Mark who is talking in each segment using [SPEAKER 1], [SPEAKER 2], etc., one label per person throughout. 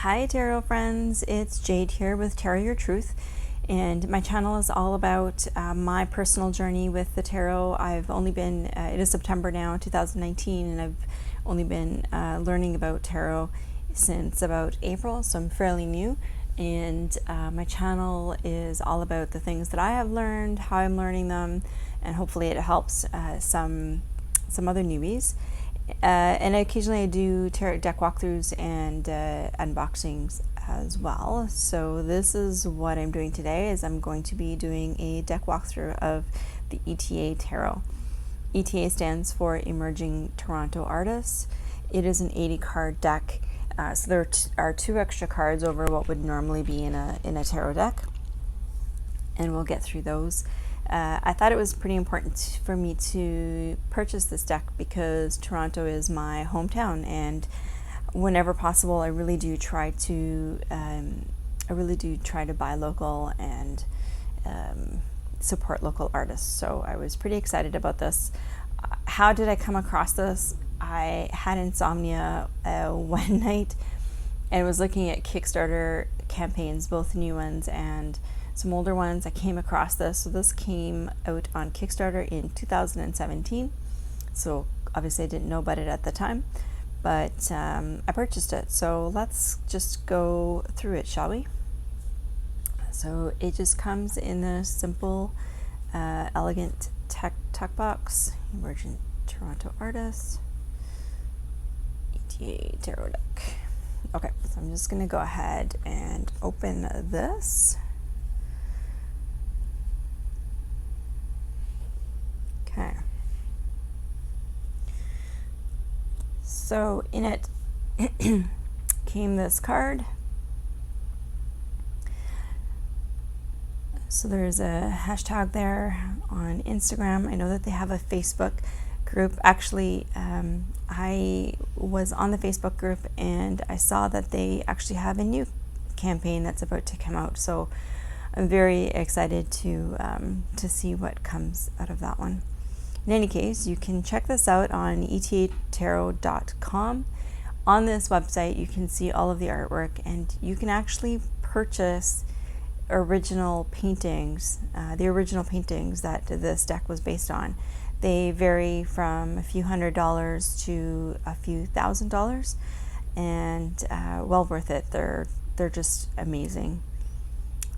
[SPEAKER 1] Hi Tarot friends, it's Jade here with Tarot Your Truth, and my channel is all about my personal journey with the tarot. I've only been, it is September now, 2019, and I've only been learning about tarot since about April, so I'm fairly new. And my channel is all about the things that I have learned, how I'm learning them, and hopefully it helps some other newbies. And occasionally I do tarot deck walkthroughs and unboxings as well. So this is what I'm doing today, is I'm going to be doing a deck walkthrough of the ETA Tarot. ETA stands for Emerging Toronto Artists. It is an 80 card deck. So there are two extra cards over what would normally be in a tarot deck, and we'll get through those. I thought it was pretty important for me to purchase this deck because Toronto is my hometown, and whenever possible, I really do try to buy local and support local artists. So I was pretty excited about this. How did I come across this? I had insomnia one night and was looking at Kickstarter campaigns, both new ones and some older ones. I came across this. So this came out on Kickstarter in 2017. So obviously I didn't know about it at the time, but I purchased it. So let's just go through it, shall we? So it just comes in a simple, elegant tuck box. Emerging Toronto Artists, ETA Tarot deck. Okay, so I'm just going to go ahead and open this. Okay. So in it came this card. So there's a hashtag there on Instagram. I know that they have a Facebook group. Actually, I was on the Facebook group and I saw that they actually have a new campaign that's about to come out. So I'm very excited to see what comes out of that one. In any case, you can check this out on etatarot.com. On this website, you can see all of the artwork, and you can actually purchase original paintings, the original paintings that this deck was based on. They vary from a few $100s to a few $1,000s, and well worth it. They're just amazing.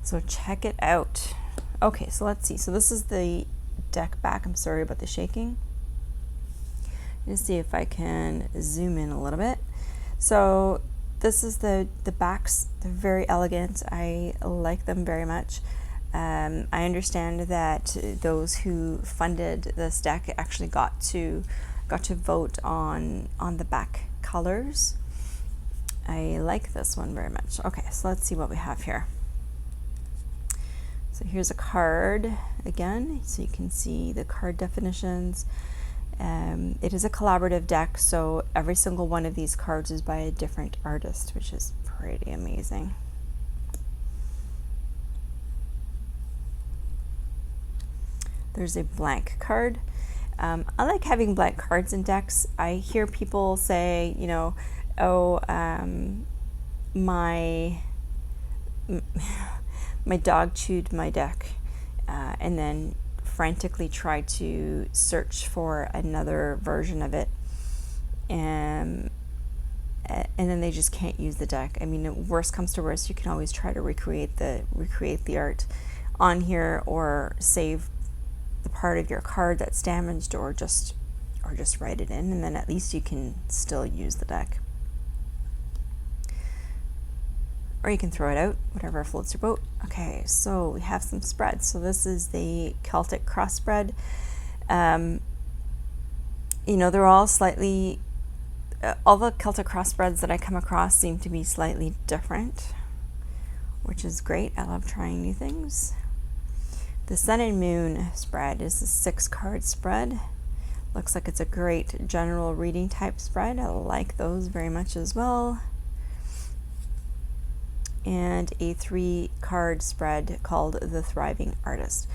[SPEAKER 1] So check it out. Okay, so let's see. So this is the deck back. I'm sorry about the shaking. Let's see if I can zoom in a little bit. So this is the backs. They're very elegant. I like them very much. I understand that those who funded this deck actually got to vote on the back colors. I like this one very much. Okay, so let's see what we have here. So here's a card again, so you can see the card definitions. It is a collaborative deck, so every single one of these cards is by a different artist, which is pretty amazing. There's a blank card. I like having blank cards in decks. I hear people say, you know, oh, my dog chewed my deck, and then frantically try to search for another version of it, and then they just can't use the deck. I mean, worst comes to worst, you can always try to recreate the art on here, or save the part of your card that's damaged, or just write it in, and then at least you can still use the deck. Or you can throw it out, whatever floats your boat. Okay, so we have some spreads. So this is the Celtic cross spread. You know, they're all slightly, all the Celtic cross spreads that I come across seem to be slightly different, which is great. I love trying new things. The Sun and Moon spread is a 6-card spread. Looks like it's a great general reading type spread. I like those very much as well. And a 3-card spread called The Thriving Artist.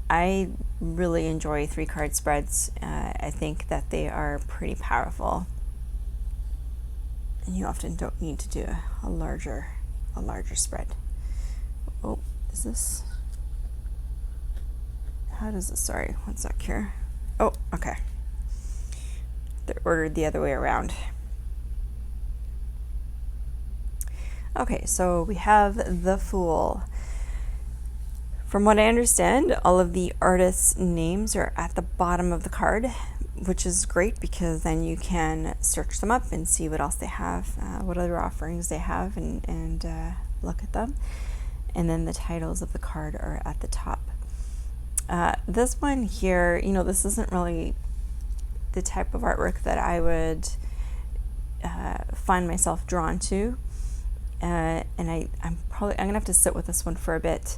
[SPEAKER 1] I really enjoy 3-card spreads. I think that they are pretty powerful. and you often don't need to do a larger spread. Oh, is this? How does this? Sorry, one sec here. Oh, okay. They're ordered the other way around. Okay, so we have the Fool. From what I understand, all of the artists' names are at the bottom of the card, which is great because then you can search them up and see what else they have, what other offerings they have, and look at them. And then the titles of the card are at the top. This one here, this isn't really the type of artwork that I would find myself drawn to. And I'm gonna have to sit with this one for a bit.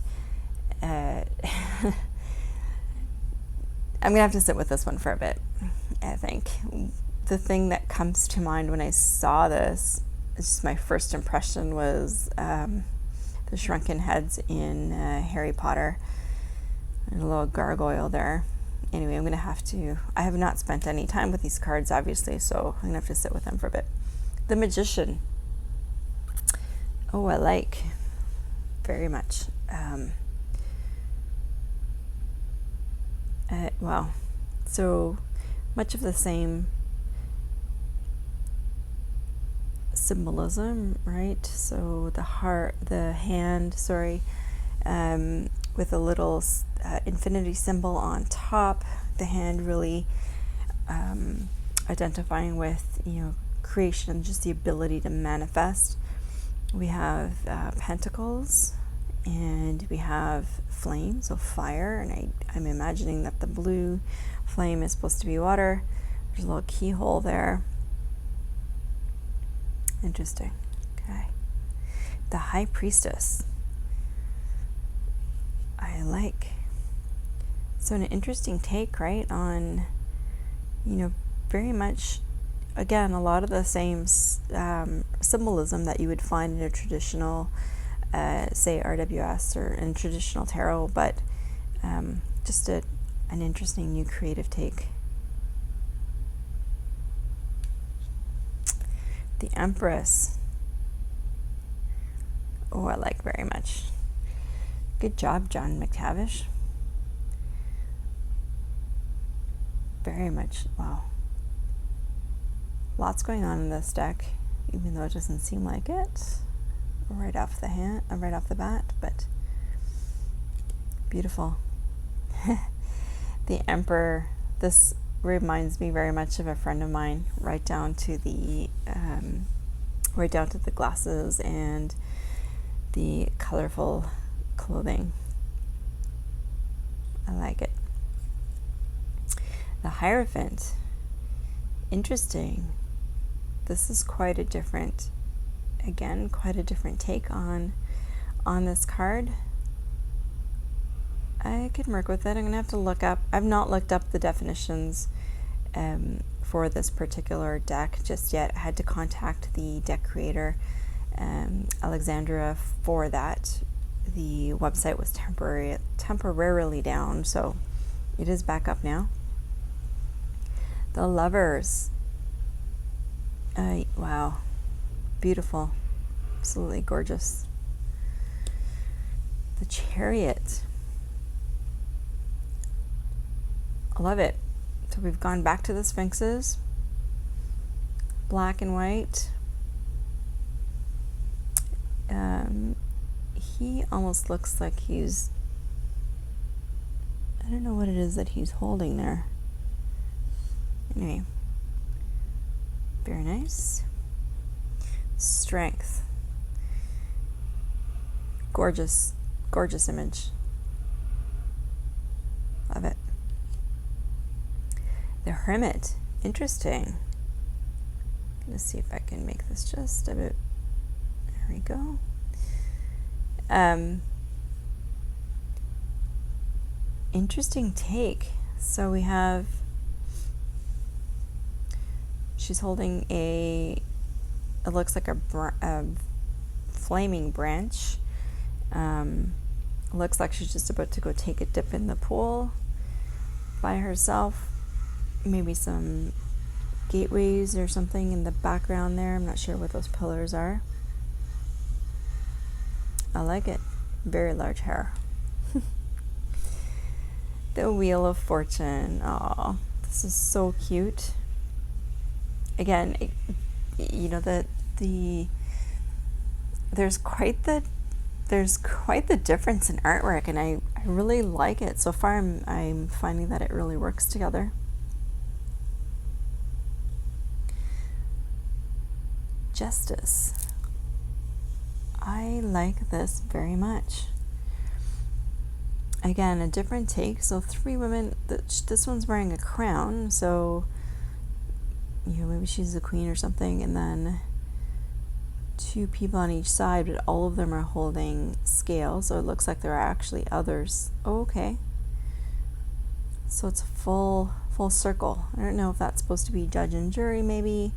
[SPEAKER 1] I'm gonna have to sit with this one for a bit. I think the thing that comes to mind when I saw this, just my first impression was the shrunken heads in Harry Potter. There's a little gargoyle there. Anyway, I'm gonna have to. I have not spent any time with these cards, obviously, so I'm gonna have to sit with them for a bit. The Magician. Oh, I like very much. Wow, so much of the same symbolism, right? So the heart, the hand, with a little infinity symbol on top. The hand really identifying with creation and just the ability to manifest. We have pentacles, and we have flame, so fire, and I'm imagining that the blue flame is supposed to be water. There's a little keyhole there. Interesting. Okay. The High Priestess. I like. So an interesting take, right, on, very much, again, a lot of the same symbolism that you would find in a traditional, say, RWS or in traditional tarot, but just an interesting new creative take. The Empress. Oh, I like very much. Good job, John McTavish. Very much. Wow. Lots going on in this deck, even though it doesn't seem like it right off the bat, but beautiful. The Emperor. This reminds me very much of a friend of mine, right down to the glasses and the colorful clothing. I like it. The Hierophant. Interesting. This is quite a different take on this card. I could work with it. I'm gonna have to look up. I've not looked up the definitions for this particular deck just yet. I had to contact the deck creator, Alexandra, for that. The website was temporarily down, so it is back up now. The Lovers. Wow, beautiful, absolutely gorgeous. The Chariot. I love it. So we've gone back to the Sphinxes, black and white. He almost looks like he's, I don't know what it is that he's holding there. Anyway, very nice. Strength. Gorgeous, gorgeous image. Love it. The Hermit. Interesting. Let's see if I can make this just a bit. There we go. Interesting take. So we have, she's holding it looks like a flaming branch. Looks like she's just about to go take a dip in the pool by herself. Maybe some gateways or something in the background there. I'm not sure what those pillars are. I like it. Very large hair. The Wheel of Fortune. Oh, this is so cute. Again, you know, there's quite the difference in artwork, and I really like it. So far I'm finding that it really works together. Justice. I like this very much. Again, a different take. So 3 women. This one's wearing a crown, so maybe she's the queen or something, and then 2 people on each side, but all of them are holding scales, so it looks like there are actually others. Oh, okay. So it's a full circle. I don't know if that's supposed to be judge and jury, maybe.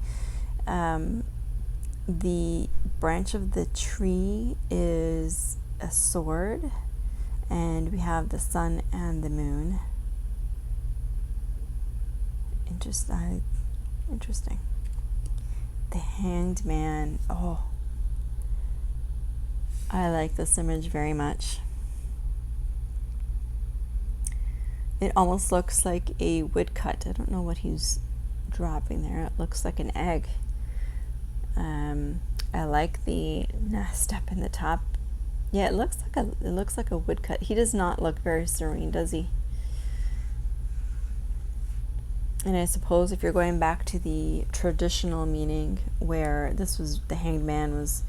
[SPEAKER 1] The branch of the tree is a sword, and we have the sun and the moon. Interesting. The Hanged Man. Oh, I like this image very much. It almost looks like a woodcut. I don't know what he's dropping there. It looks like an egg. I like the nest up in the top. Yeah, it looks like a woodcut. He does not look very serene, does he? And I suppose if you're going back to the traditional meaning, where this was the Hanged Man was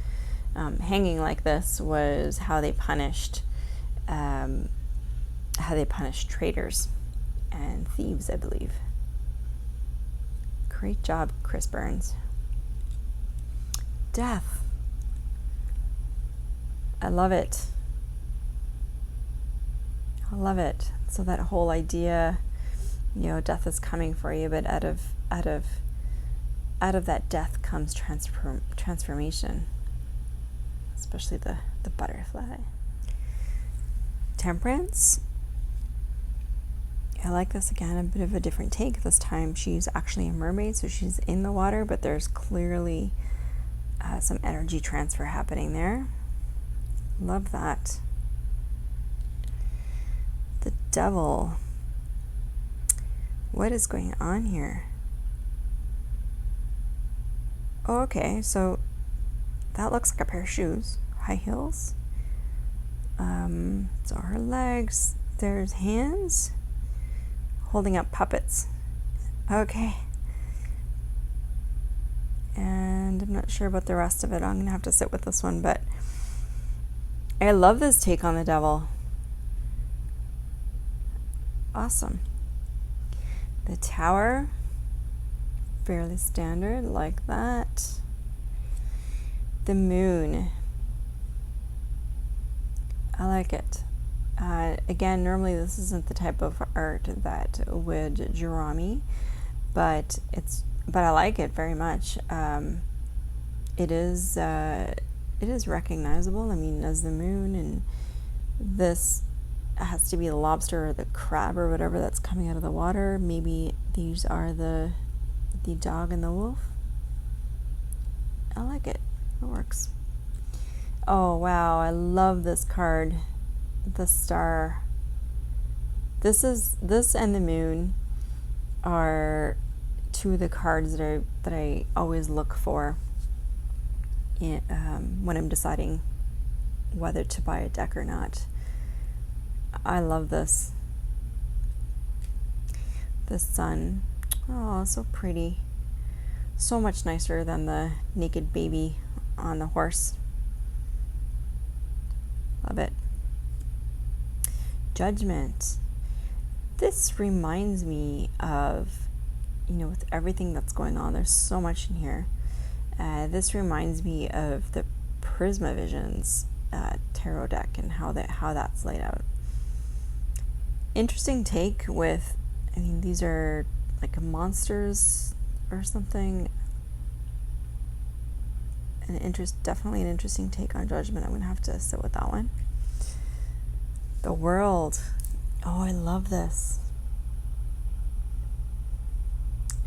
[SPEAKER 1] hanging like this, was how they punished traitors and thieves, I believe. Great job, Chris Burns. Death. I love it. I love it. So that whole idea, death is coming for you, but out of that death comes transformation. Especially the butterfly. Temperance. I like this again, a bit of a different take. This time she's actually a mermaid, so she's in the water, but there's clearly some energy transfer happening there. Love that. The Devil. What is going on here? Oh, okay, so that looks like a pair of shoes. High heels. So her legs. There's hands holding up puppets. Okay. And I'm not sure about the rest of it. I'm going to have to sit with this one, but I love this take on the devil. Awesome. The Tower. Fairly standard, like that. The Moon. I like it. Again, normally this isn't the type of art that would draw me, but I like it very much. It is recognizable. I mean, as the moon, and this has to be the lobster or the crab or whatever that's coming out of the water. Maybe these are the dog and the wolf. I like it. It works. Oh wow, I love this card. The Star. This and the Moon are 2 of the cards that I always look for when I'm deciding whether to buy a deck or not. I love this. The Sun. Oh, so pretty. So much nicer than the naked baby on the horse. Love it. Judgment. This reminds me of, with everything that's going on, there's so much in here. This reminds me of the Prisma Visions tarot deck and how that's laid out. Interesting take with, these are like monsters or something. Definitely an interesting take on Judgment. I'm gonna have to sit with that one. The World. Oh, I love this.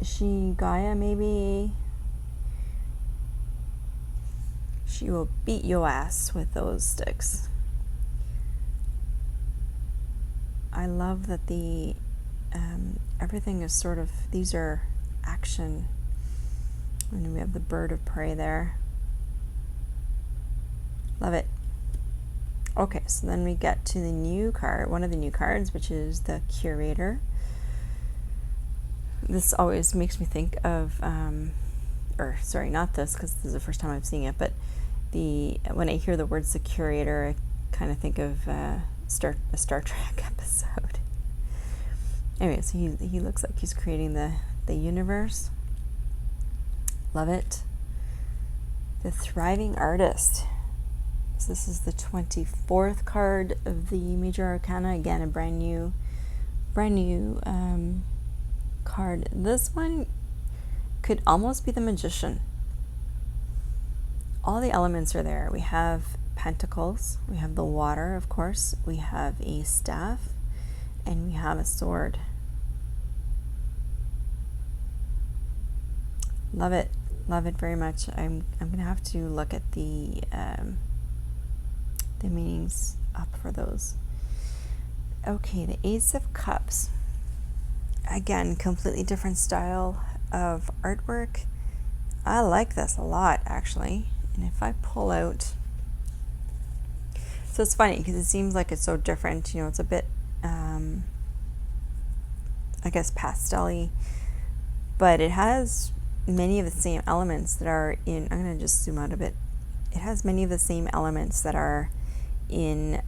[SPEAKER 1] she, Gaia, maybe she will beat your ass with those sticks. I love that the everything is sort of, these are action. And we have the bird of prey there. Love it. Okay, so then we get to the new card, one of the new cards, which is the Curator. This always makes me think of, or sorry, not this, because this is the first time I'm seeing it, but when I hear the words the Curator, I kind of think of a Star Trek episode. Anyway, so he looks like he's creating the universe. Love it. The Thriving Artist. So this is the 24th card of the Major Arcana. Again, a brand new card. This one could almost be the Magician. All the elements are there. We have pentacles, we have the water, of course, we have a staff, and we have a sword. Love it very much. I'm gonna have to look at the meanings up for those. Okay, the Ace of Cups. Again, completely different style of artwork. I like this a lot, actually. And if I pull out, so it's funny because it seems like it's so different. You know, it's a bit, I guess, pastel-y, but it has many of the same elements that are in, I'm going to just zoom out a bit. It has many of the same elements that are in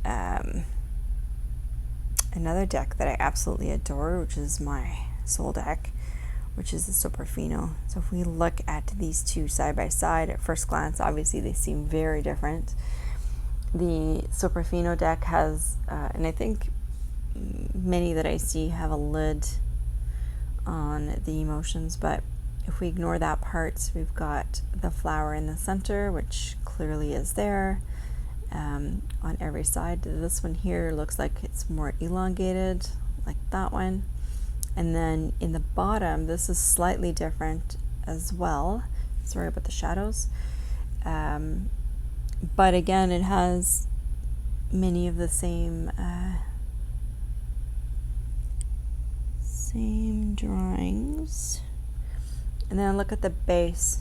[SPEAKER 1] another deck that I absolutely adore, which is my soul deck, which is the Soprafino. So if we look at these two side by side, at first glance, obviously they seem very different. The Soprafino deck has, and I think many that I see have a lid on the emotions, but if we ignore that part, we've got the flower in the center, which clearly is there on every side. This one here looks like it's more elongated, like that one. And then in the bottom, this is slightly different as well. Sorry about the shadows. But again, it has many of the same drawings. And then look at the base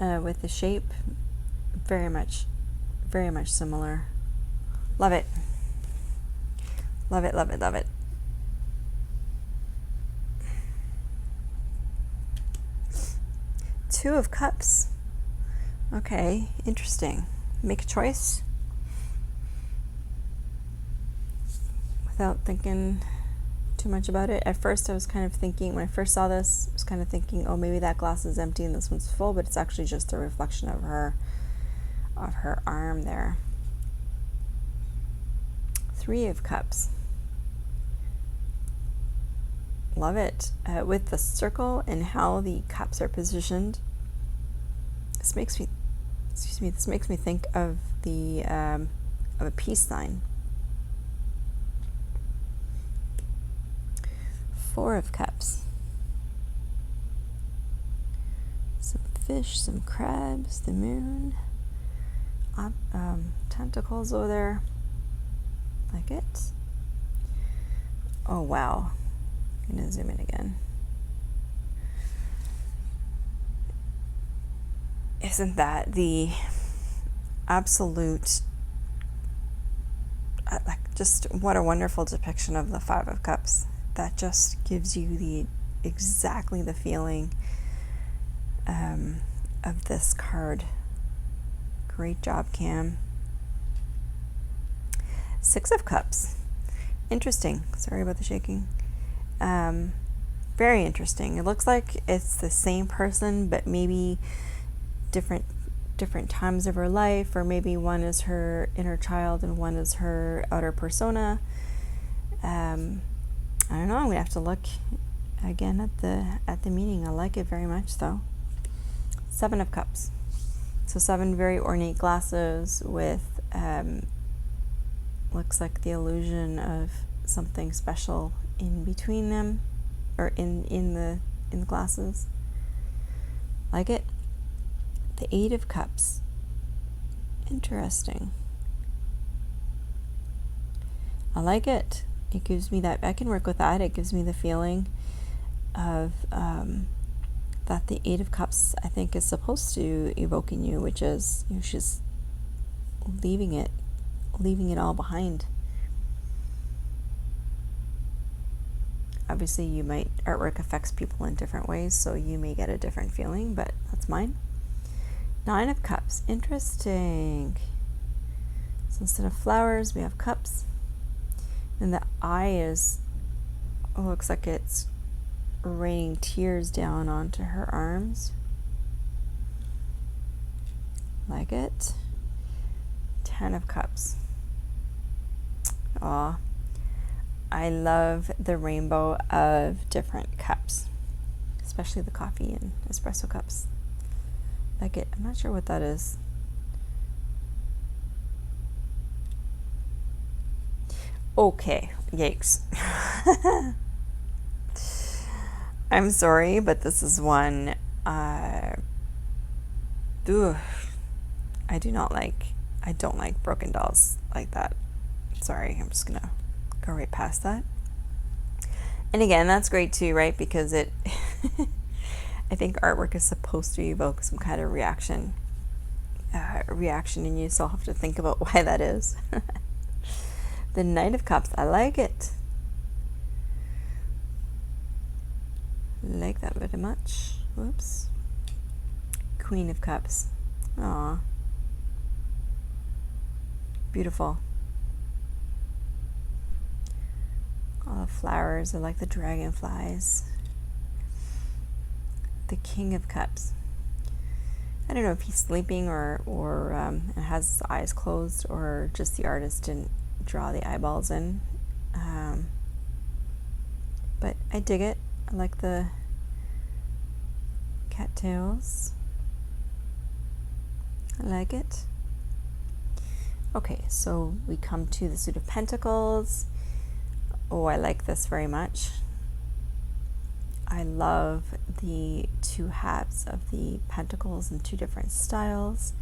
[SPEAKER 1] with the shape, very much similar. Love it. Love it, love it, love it. Two of Cups. Okay, interesting. Make a choice without thinking too much about it. At first I was kind of thinking, when I first saw this, I was kind of thinking, oh, maybe that glass is empty and this one's full, but it's actually just a reflection of her arm there. Three of Cups. Love it. With the circle and how the cups are positioned, this makes me think of the of a peace sign. Four of Cups. Some fish, some crabs, the moon, tentacles over there. Like it. Oh wow. I'm gonna zoom in again. Isn't that the absolute, like, just what a wonderful depiction of the Five of Cups. That just gives you exactly the feeling of this card. Great job, Cam. Six of Cups. Interesting. Sorry about the shaking. Very interesting. It looks like it's the same person, but maybe different times of her life, or maybe one is her inner child and one is her outer persona. I don't know. I'm gonna have to look again at the meaning. I like it very much, though. Seven of Cups. So 7 very ornate glasses with looks like the illusion of something special in between them. or in the glasses. Like it. The Eight of Cups. Interesting. I like it. It gives me that, I can work with that. It gives me the feeling of that the Eight of Cups, I think, is supposed to evoke in you, which is, she's leaving it all behind. Obviously, artwork affects people in different ways, so you may get a different feeling, but that's mine. Nine of Cups. Interesting. So instead of flowers, we have cups. And the eye looks like it's raining tears down onto her arms. Like it. 10 of Cups. Aw. I love the rainbow of different cups, especially the coffee and espresso cups. Like it. I'm not sure what that is. Okay, yikes. I'm sorry, but this is one I don't like broken dolls like that. Sorry, I'm just gonna go right past that. And again, that's great too, right? Because it I think artwork is supposed to evoke some kind of reaction in you, so I'll have to think about why that is. The Knight of Cups, I like it. Like that very much. Whoops. Queen of Cups. Aw. Beautiful. All the flowers, I like the dragonflies. The King of Cups. I don't know if he's sleeping or has his eyes closed, or just the artist didn't draw the eyeballs in. But I dig it. I like the cattails. I like it. Okay, so we come to the Suit of Pentacles. Oh, I like this very much. I love the two halves of the pentacles in two different styles.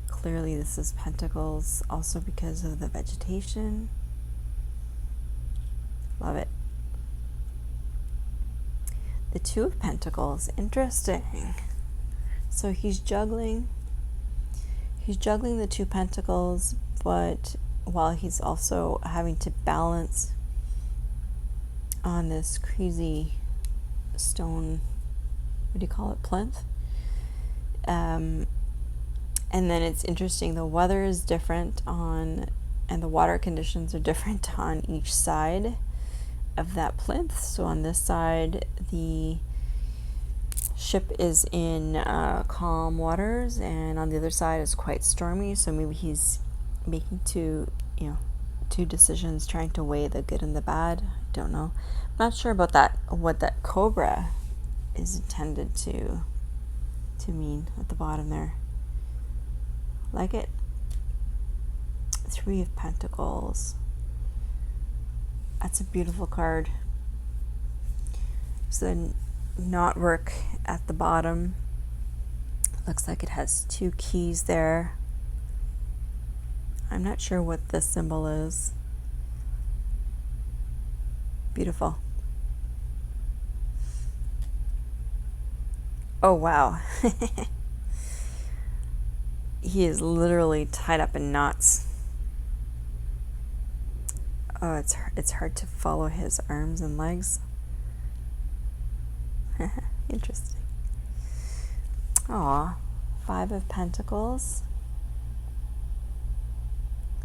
[SPEAKER 1] Clearly this is pentacles also because of the vegetation. Love it. The Two of Pentacles, interesting. So he's juggling the two pentacles, but while he's also having to balance on this crazy stone, what do you call it, plinth? And then it's interesting, the weather is different and the water conditions are different on each side of that plinth. So on this side, the ship is in calm waters, and on the other side is quite stormy. So maybe he's making two decisions, trying to weigh the good and the bad. I don't know. I'm not sure about that. What that cobra is intended to mean at the bottom there. Like it. Three of Pentacles. That's a beautiful card. So then knotwork at the bottom. Looks like it has two keys there. I'm not sure what this symbol is. Beautiful. Oh, wow. He is literally tied up in knots. Oh, it's hard to follow his arms and legs. Interesting. Aw, Five of Pentacles.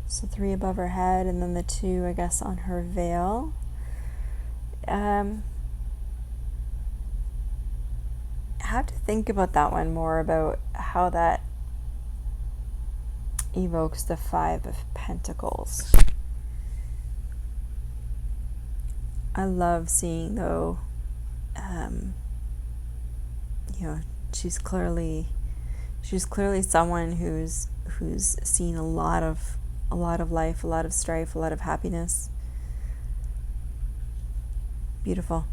[SPEAKER 1] So three above her head, and then the two, I guess, on her veil. I have to think about that one more, about how that evokes the Five of Pentacles. I love seeing, though, she's clearly someone who's seen a lot of a lot of life, a lot of strife, a lot of happiness. Beautiful.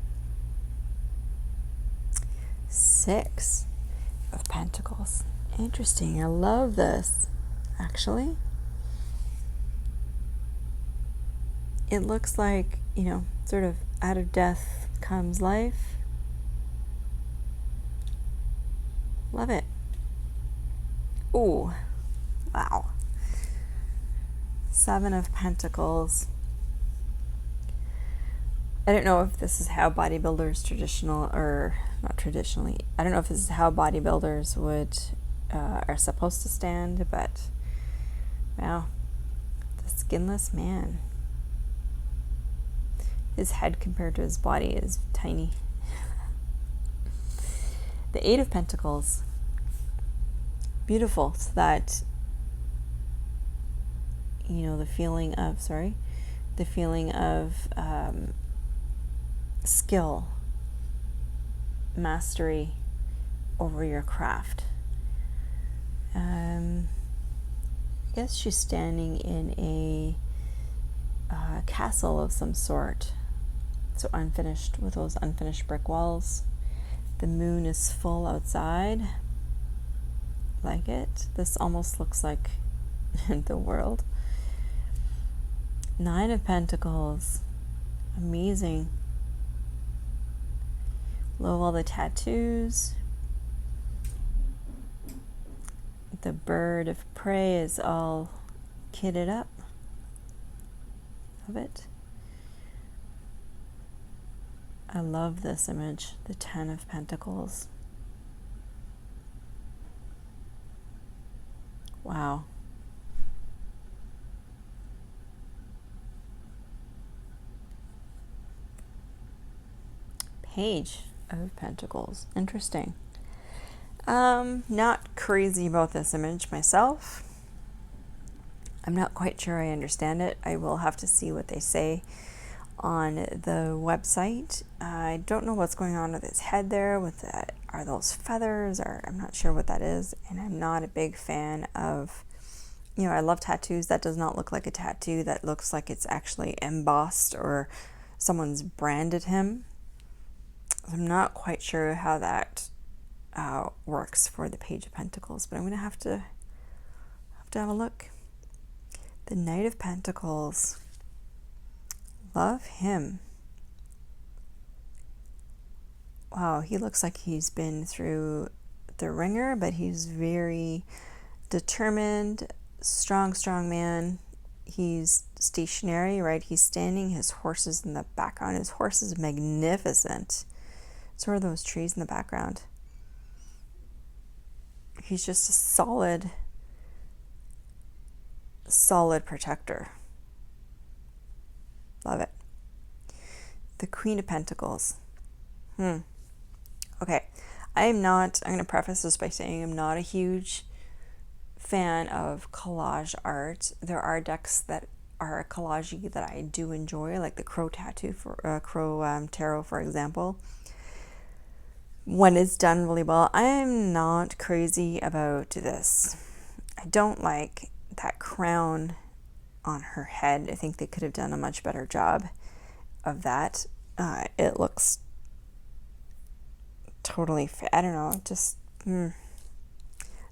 [SPEAKER 1] 6 of Pentacles. Interesting. I love this, actually. It looks like, sort of out of death comes life. Love it. Ooh, wow. 7 of Pentacles. I don't know if this is how bodybuilders not traditionally, I don't know if this is how bodybuilders are supposed to stand, but wow, the skinless man. His head compared to his body is tiny. The 8 of Pentacles. Beautiful. So that, the feeling of skill, mastery over your craft. I guess she's standing in a castle of some sort. So unfinished, with those unfinished brick walls. The moon is full outside. Like it. This almost looks like the world. 9 of Pentacles. Amazing. Love all the tattoos. The bird of prey is all kitted up. Love it. I love this image, the 10 of Pentacles. Wow. Page of Pentacles. Interesting. Not crazy about this image myself. I'm not quite sure I understand it. I will have to see what they say on the website. I don't know what's going on with his head there. Are those feathers? Or I'm not sure what that is. And I'm not a big fan of, I love tattoos. That does not look like a tattoo. That looks like it's actually embossed or someone's branded him. I'm not quite sure how that works for the Page of Pentacles, but I'm going to have to have a look. The Knight of Pentacles. Love him. Wow, he looks like he's been through the ringer, but he's very determined, strong man. He's stationary, right? He's standing. His horse is in the background. His horse is magnificent. So are those trees in the background. He's just a solid protector. Love it. The Queen of Pentacles. Okay. I'm going to preface this by saying I'm not a huge fan of collage art. There are decks that are collagey that I do enjoy, like the Crow Tarot, for example. When it's done really well, I'm not crazy about this. I don't like that crown on her head. I think they could have done a much better job of that. It looks totally, I don't know, just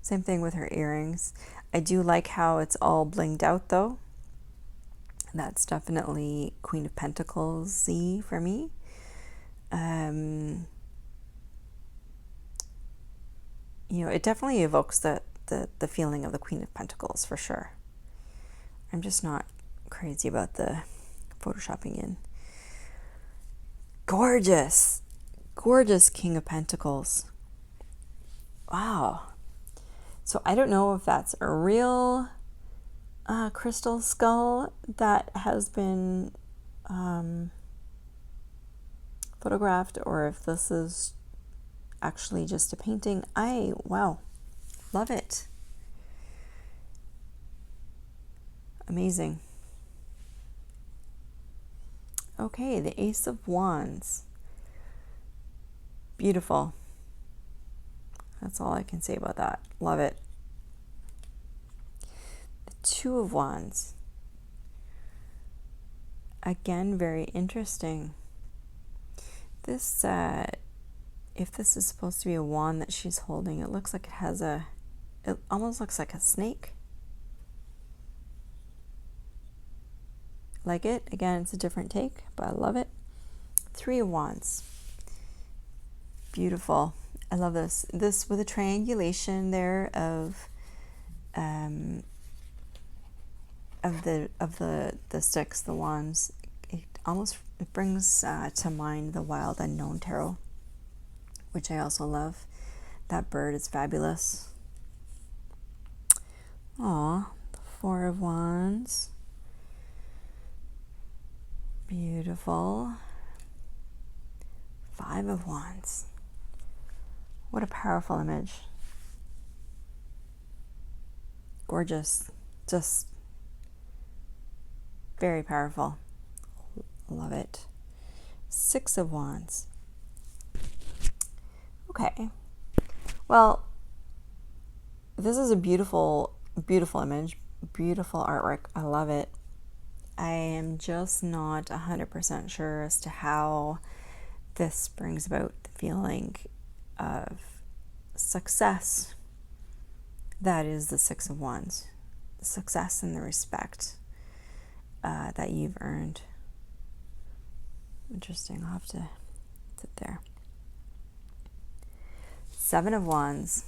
[SPEAKER 1] same thing with her earrings. I do like how it's all blinged out though. That's definitely Queen of Pentacles-y for me. It definitely evokes the feeling of the Queen of Pentacles for sure. I'm just not crazy about the photoshopping in. Gorgeous King of Pentacles. Wow. So I don't know if that's a real crystal skull that has been photographed, or if this is actually just a painting. Wow, love it. Amazing. Okay, the Ace of Wands. Beautiful. That's all I can say about that. Love it. The Two of Wands. Again, very interesting. This, if this is supposed to be a wand that she's holding, it looks like it almost looks like a snake. Like it. Again, it's a different take, but I love it. Three of Wands. Beautiful. I love this. This with a triangulation there of the sticks, the wands. It brings to mind the Wild Unknown Tarot, which I also love. That bird is fabulous. Aw, the Four of Wands. Beautiful. Five of Wands. What a powerful image. Gorgeous. Just very powerful. Love it. Six of Wands. Okay. Well, this is a beautiful, beautiful image. Beautiful artwork. I love it. I am just not 100% sure as to how this brings about the feeling of success. That is the Six of Wands. The success and the respect that you've earned. Interesting. I'll have to sit there. Seven of Wands.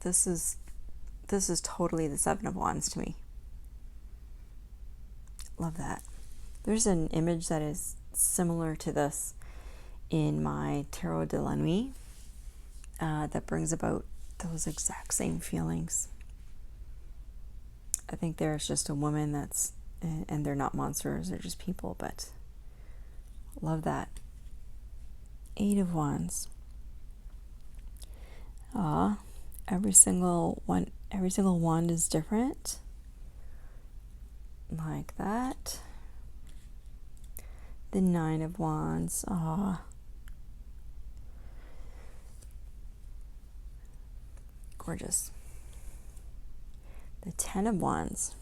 [SPEAKER 1] This is totally the Seven of Wands to me. Love that. There's an image that is similar to this in my Tarot de la Nuit that brings about those exact same feelings. I think there's just a woman that's, and they're not monsters, they're just people, but love that. Eight of Wands. Every single wand is different. Like that. The Nine of Wands. Gorgeous. The Ten of Wands.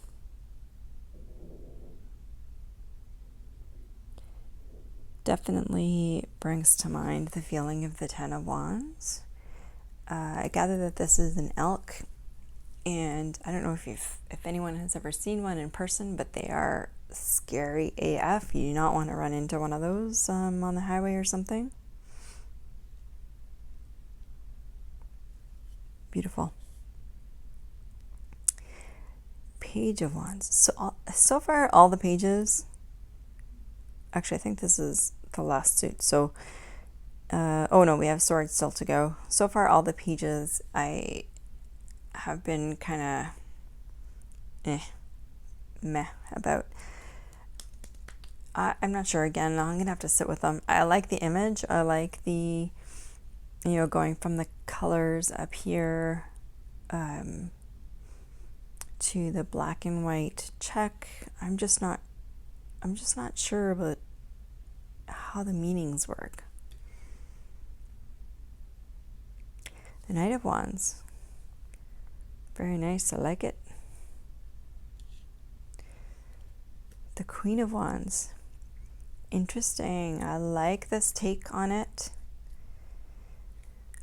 [SPEAKER 1] Definitely brings to mind the feeling of the Ten of Wands. I gather that this is an elk, and I don't know if anyone has ever seen one in person, but they are scary AF. You do not want to run into one of those on the highway or something. Beautiful. Page of Wands. So far, all the pages. Actually, I think this is the last suit. So, oh no, we have Swords still to go. So far, all the pages I have been kind of meh about. I'm not sure. Again, I'm gonna have to sit with them. I like the image. I like the, going from the colors up here to the black and white check. I'm just not sure about how the meanings work. The Knight of Wands. Very nice. I like it. The Queen of Wands. Interesting. I like this take on it.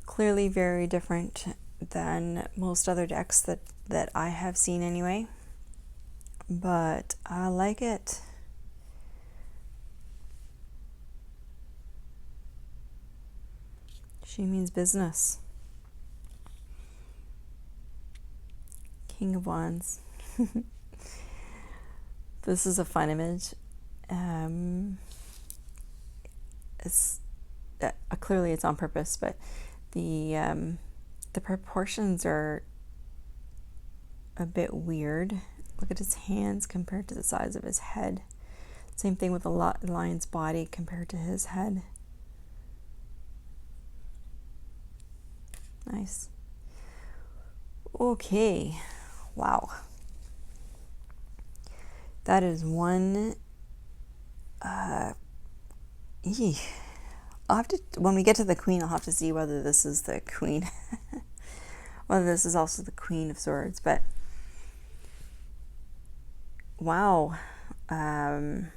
[SPEAKER 1] Clearly very different than most other decks that I have seen anyway. But I like it. She means business. King of Wands. This is a fun image. It's clearly it's on purpose, but the proportions are a bit weird. Look at his hands compared to the size of his head. Same thing with the lion's body compared to his head. Nice. Okay. Wow. That is one. I'll have to, when we get to the Queen, I'll have to see whether this is the Queen, whether this is also the Queen of Swords. But wow. I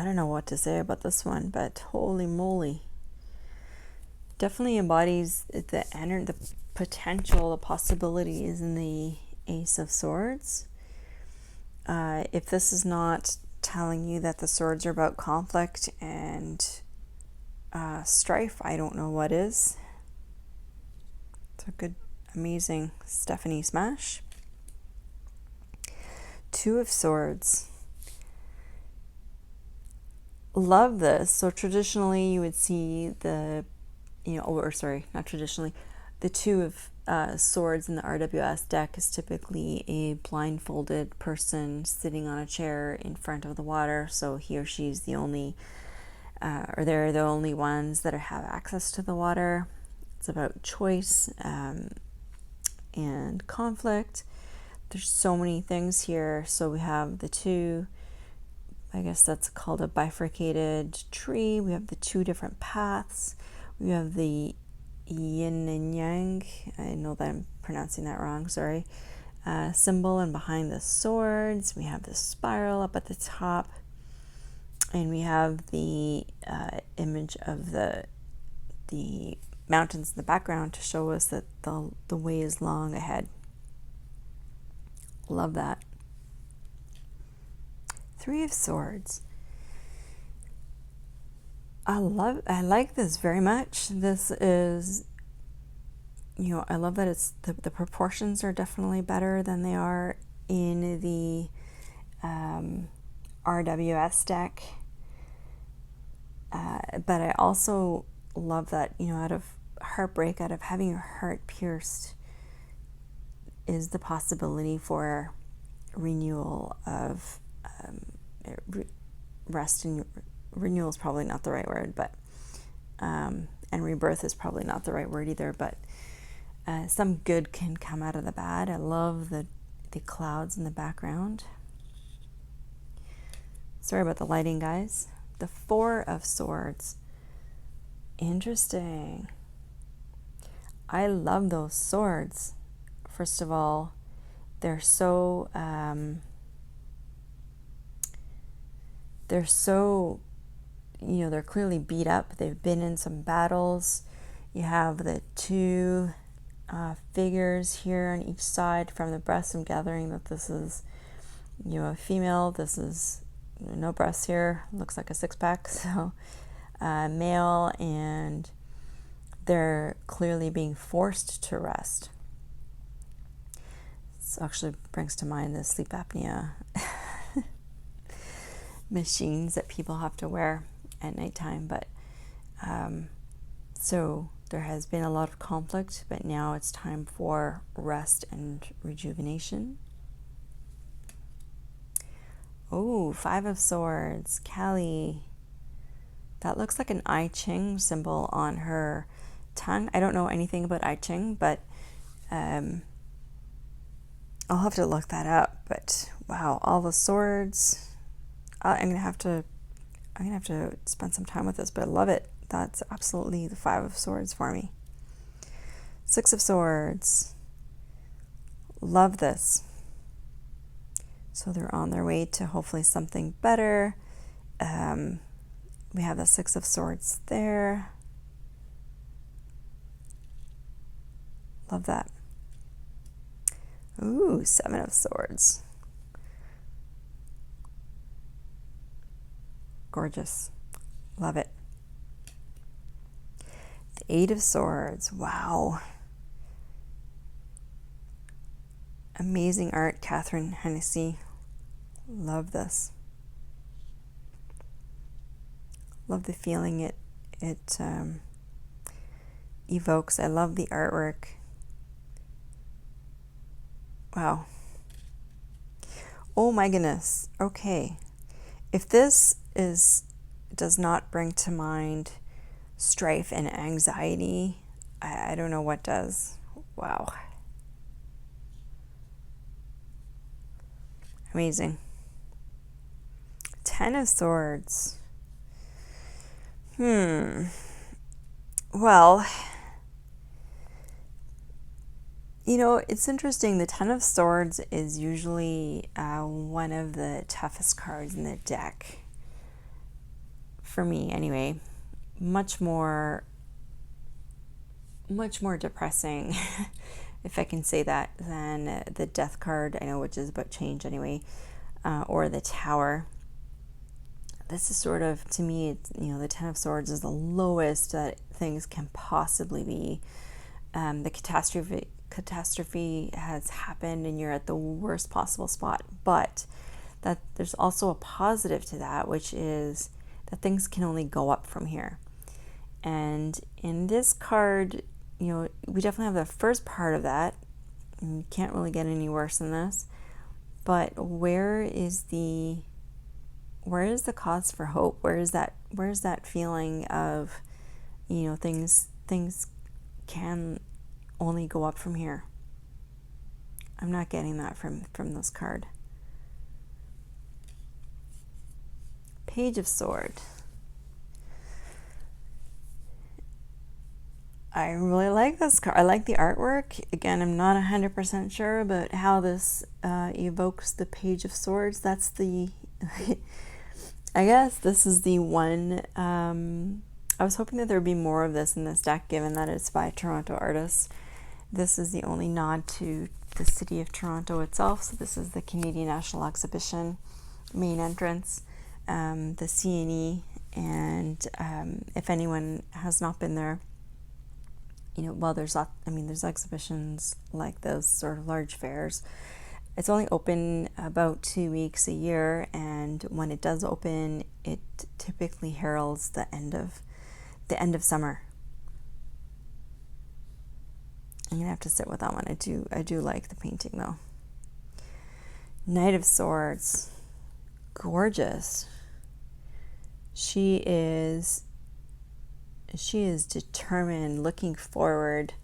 [SPEAKER 1] don't know what to say about this one, but holy moly. Definitely embodies the potential, the possibilities in the Ace of Swords. If this is not telling you that the swords are about conflict and strife, I don't know what is. It's a good, amazing Stephanie smash. Two of Swords. Love this. So traditionally you would see the, not traditionally, the Two of Swords in the RWS deck is typically a blindfolded person sitting on a chair in front of the water. So he or she's the only, or they're the only ones that have access to the water. It's about choice and conflict. There's so many things here. So we have the two, I guess that's called a bifurcated tree. We have the two different paths. We have the yin and yang. I know that I'm pronouncing that wrong, sorry. Symbol, and behind the swords, we have the spiral up at the top. And we have the image of the mountains in the background to show us that the way is long ahead. Love that. Three of Swords. I like this very much. This is, I love that it's the proportions are definitely better than they are in the RWS deck. But I also love that, out of heartbreak, out of having your heart pierced, is the possibility for renewal of rest. And renewal is probably not the right word, but and rebirth is probably not the right word either, but some good can come out of the bad. I love the clouds in the background. Sorry about the lighting, guys. The Four of Swords. Interesting. I love those swords. First of all, they're so they're clearly beat up. They've been in some battles. You have the two figures here on each side from the breast. I'm gathering that this is, a female. This is no breasts here. Looks like a six-pack. So male, and they're clearly being forced to rest. This actually brings to mind the sleep apnea machines that people have to wear at nighttime. But so there has been a lot of conflict, but now it's time for rest and rejuvenation. Oh, Five of Swords. Callie. That looks like an I Ching symbol on her tongue. I don't know anything about I Ching, but I'll have to look that up. But wow, all the swords. I'm gonna have to spend some time with this, but I love it. That's absolutely the Five of Swords for me. Six of Swords. Love this. So they're on their way to hopefully something better. We have the Six of Swords there. Love that. Ooh, Seven of Swords. Gorgeous. Love it. The Eight of Swords. Wow. Amazing art, Catherine Hennessy. Love this. Love the feeling it evokes. I love the artwork. Wow. Oh my goodness. Okay. If this does not bring to mind strife and anxiety, I don't know what does. Wow. Amazing. Ten of Swords. Well, You know, it's interesting. The Ten of Swords is usually one of the toughest cards in the deck. For me, anyway. Much more depressing, if I can say that, than the Death card, I know, which is about change anyway, or the Tower. This is sort of, to me, it's, you know, the Ten of Swords is the lowest that things can possibly be. The catastrophe has happened and you're at the worst possible spot, but that there's also a positive to that, which is that things can only go up from here. And in this card, you know, we definitely have the first part of that. You can't really get any worse than this. But where is the cause for hope? Where is that feeling of, you know, things can only go up from here? I'm not getting that from this card. Page of Sword. I really like this card. I like the artwork. Again, I'm not 100% sure about how this evokes the Page of Swords. That's the, I guess this is the one. I was hoping that there would be more of this in this deck, given that it's by Toronto artists. This is the only nod to the city of Toronto itself. So this is the Canadian National Exhibition main entrance, the CNE, and if anyone has not been there, you know, well, there's exhibitions like those sort of large fairs. It's only open about 2 weeks a year, and when it does open, it typically heralds the end of summer. I'm gonna have to sit with that one. I do like the painting though. Knight of Swords, gorgeous. She is determined, looking forward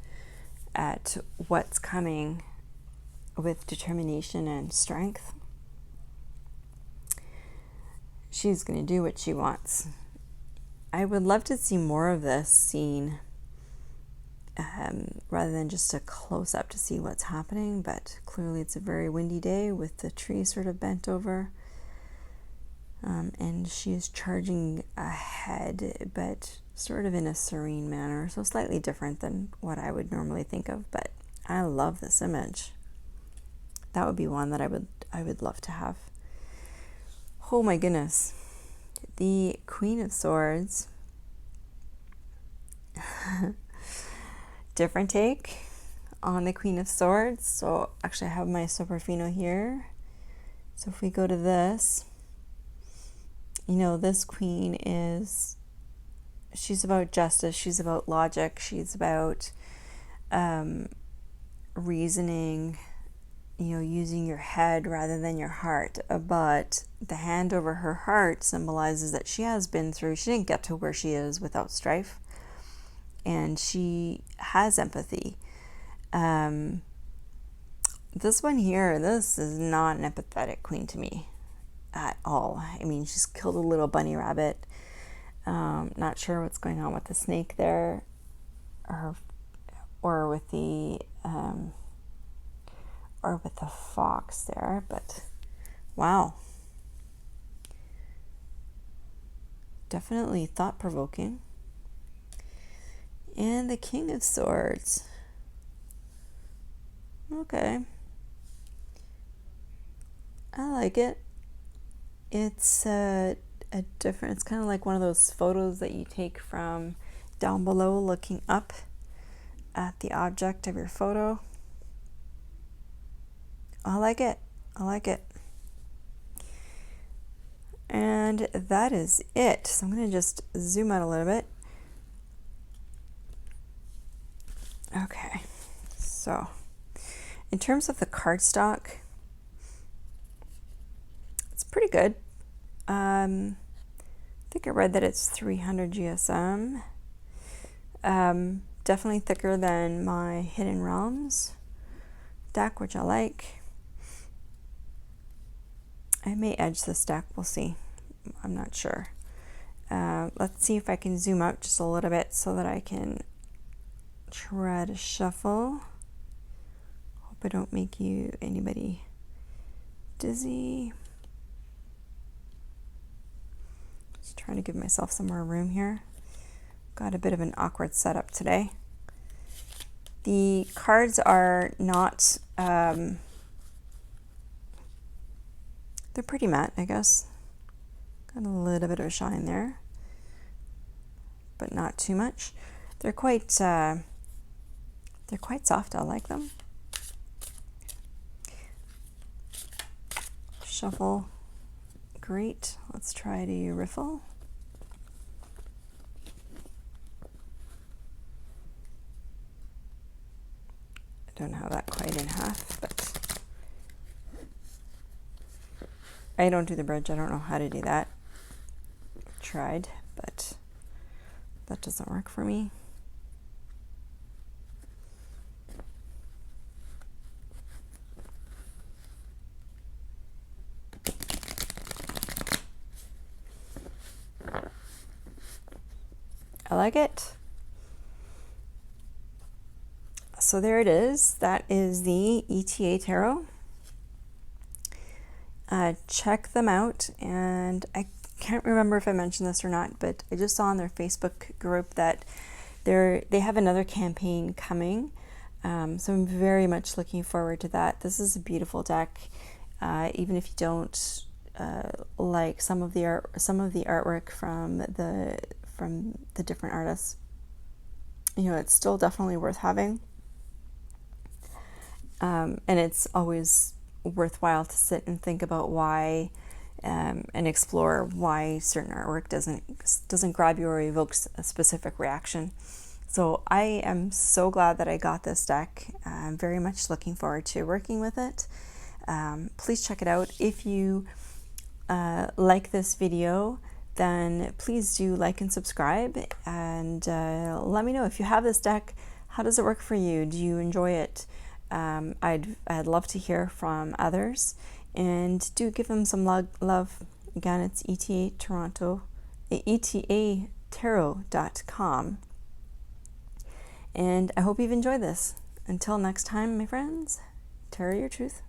[SPEAKER 1] at what's coming with determination and strength. She's going to do what she wants. I would love to see more of this scene, rather than just a close-up to see what's happening, but clearly it's a very windy day with the tree sort of bent over. And she is charging ahead, but sort of in a serene manner, so slightly different than what I would normally think of, but I love this image. That would be one that I would love to have. Oh my goodness. The Queen of Swords. Different take on the Queen of Swords. So actually I have my Soprafino here. So if we go to this, you know, this queen she's about justice, she's about logic, she's about reasoning, you know, using your head rather than your heart. But the hand over her heart symbolizes that she didn't get to where she is without strife, and she has empathy. This one here, this is not an empathetic queen to me at all. I mean, she's killed a little bunny rabbit. Not sure what's going on with the snake there, or with the fox there, but wow, definitely thought-provoking. And the King of Swords. Okay, I like it. It's different. It's kind of like one of those photos that you take from down below, looking up at the object of your photo. I like it. And that is it. So I'm going to just zoom out a little bit. Okay, so in terms of the cardstock, it's pretty good. I think I read that it's 300 GSM. Definitely thicker than my Hidden Realms deck, which I like. I may edge this deck, we'll see. I'm not sure. Let's see if I can zoom out just a little bit so that I can try to shuffle. Hope I don't make anybody dizzy. Just trying to give myself some more room here. Got a bit of an awkward setup today. The cards are not, they're pretty matte, I guess. Got a little bit of a shine there, but not too much. They're quite soft. I like them. Shuffle, great. Let's try to riffle. I don't have that quite in half, but I don't do the bridge. I don't know how to do that. Tried, but that doesn't work for me. I like it. So there it is. That is the ETA Tarot. Check them out, and I can't remember if I mentioned this or not, but I just saw on their Facebook group that they have another campaign coming. So I'm very much looking forward to that. This is a beautiful deck, even if you don't like some of the artwork from the different artists. You know, it's still definitely worth having, and it's always worthwhile to sit and think about why and explore why certain artwork doesn't grab you or evokes a specific reaction. So I am so glad that I got this deck. I'm very much looking forward to working with it. Please check it out. If you like this video, then please do like and subscribe, and let me know if you have this deck. How does it work for you? Do you enjoy it? I'd love to hear from others, and do give them some love. Again, it's ETA Toronto, etatarot.com. And I hope you've enjoyed this. Until next time, my friends, tarot your truth.